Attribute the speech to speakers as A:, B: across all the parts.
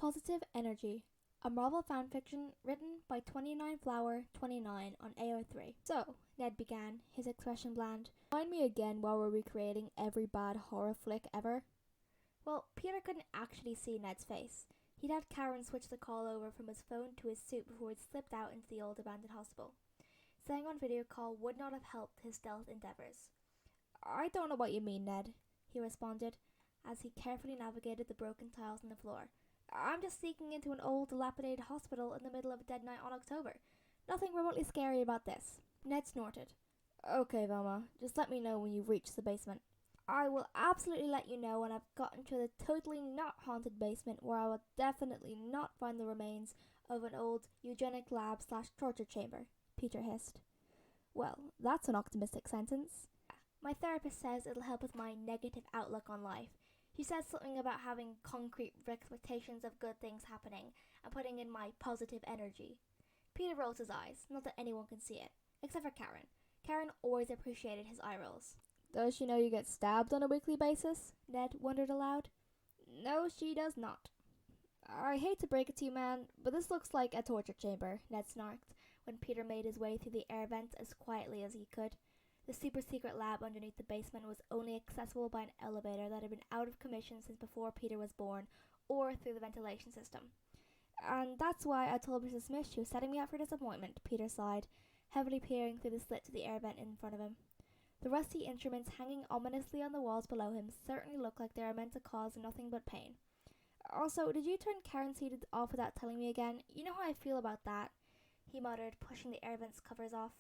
A: Positive Energy, a Marvel fanfiction written by 29Flower29 on AO3. So, Ned began, his expression bland. Remind me again while we're recreating every bad horror flick ever? Well, Peter couldn't actually see Ned's face. He'd had Karen switch the call over from his phone to his suit before he'd slipped out into the old abandoned hospital. Staying on video call would not have helped his stealth endeavors. I don't know what you mean, Ned, he responded, as he carefully navigated the broken tiles on the floor. I'm just sneaking into an old, dilapidated hospital in the middle of a dead night on October. Nothing remotely scary about this. Ned snorted. Okay, Velma, just let me know when you've reached the basement. I will absolutely let you know when I've gotten to the totally not haunted basement where I will definitely not find the remains of an old eugenic lab/torture chamber, Peter hissed. Well, that's an optimistic sentence. My therapist says it'll help with my negative outlook on life. She says something about having concrete expectations of good things happening and putting in my positive energy. Peter rolls his eyes, not that anyone can see it, except for Karen. Karen always appreciated his eye rolls. Does she know you get stabbed on a weekly basis? Ned wondered aloud. No, she does not. I hate to break it to you, man, but this looks like a torture chamber, Ned snarked, when Peter made his way through the air vents as quietly as he could. The super-secret lab underneath the basement was only accessible by an elevator that had been out of commission since before Peter was born, or through the ventilation system. And that's why I told Mrs. Smith she was setting me up for disappointment, Peter sighed, heavily peering through the slit to the air vent in front of him. The rusty instruments hanging ominously on the walls below him certainly looked like they were meant to cause nothing but pain. Also, did you turn Karen's heated off without telling me again? You know how I feel about that, he muttered, pushing the air vent's covers off.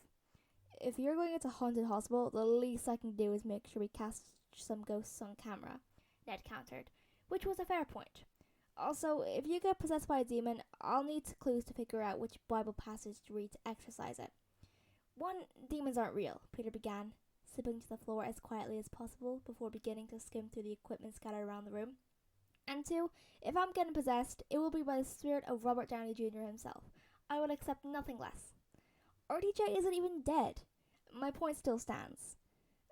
A: If you're going into a haunted hospital, the least I can do is make sure we catch some ghosts on camera, Ned countered, which was a fair point. Also, if you get possessed by a demon, I'll need clues to figure out which Bible passage to read to exorcise it. One, demons aren't real, Peter began, slipping to the floor as quietly as possible before beginning to skim through the equipment scattered around the room. And two, if I'm getting possessed, it will be by the spirit of Robert Downey Jr. himself. I will accept nothing less. RDJ isn't even dead. My point still stands.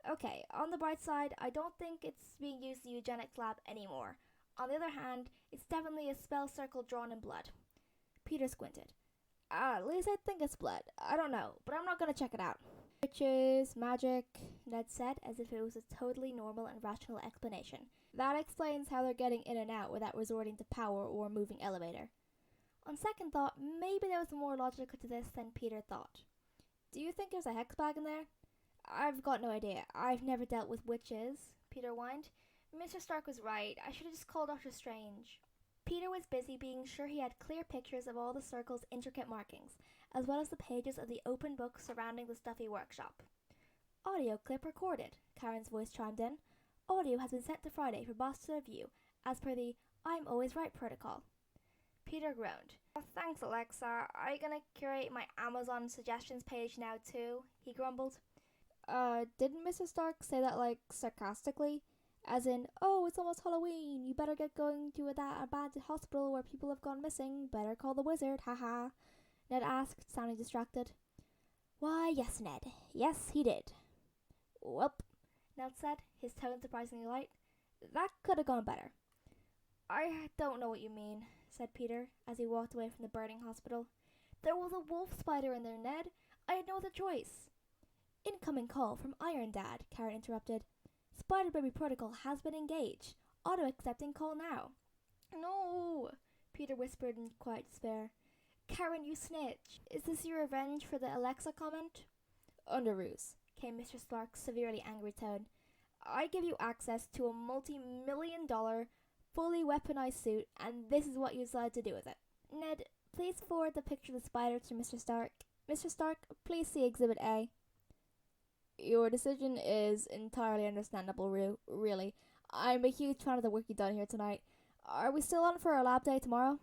A: Okay, on the bright side, I don't think it's being used in the eugenics lab anymore. On the other hand, it's definitely a spell circle drawn in blood. Peter squinted. At least I think it's blood. I don't know, but I'm not gonna check it out. Witches, magic, Ned said, as if it was a totally normal and rational explanation. That explains how they're getting in and out without resorting to power or a moving elevator. On second thought, maybe there was more logic to this than Peter thought. Do you think there's a hex bag in there? I've got no idea. I've never dealt with witches, Peter whined. Mr. Stark was right. I should have just called Dr. Strange. Peter was busy being sure he had clear pictures of all the circle's intricate markings, as well as the pages of the open book surrounding the stuffy workshop. Audio clip recorded, Karen's voice chimed in. Audio has been sent to Friday for boss to review, as per the I'm Always Right protocol. Peter groaned. Oh, thanks, Alexa. Are you gonna curate my Amazon suggestions page now too? He grumbled. Didn't Mr. Stark say that, sarcastically? As in, oh, it's almost Halloween, you better get going to that abandoned hospital where people have gone missing, better call the wizard, haha, Ned asked, sounding distracted. Why, yes, Ned. Yes, he did. Welp, Ned said, his tone surprisingly light. That could have gone better. I don't know what you mean, said Peter, as he walked away from the burning hospital. There was a wolf spider in there, Ned. I had no other choice. Incoming call from Iron Dad, Karen interrupted. Spider Baby protocol has been engaged. Auto-accepting call now. No, Peter whispered in quiet despair. Karen, you snitch. Is this your revenge for the Alexa comment? Under ruse, came Mr. Stark's severely angry tone. I give you access to a multi-million-dollar, fully weaponized suit, and this is what you decide to do with it. Ned, please forward the picture of the spider to Mr. Stark. Mr. Stark, please see Exhibit A. Your decision is entirely understandable, really. I'm a huge fan of the work you've done here tonight. Are we still on for our lab day tomorrow?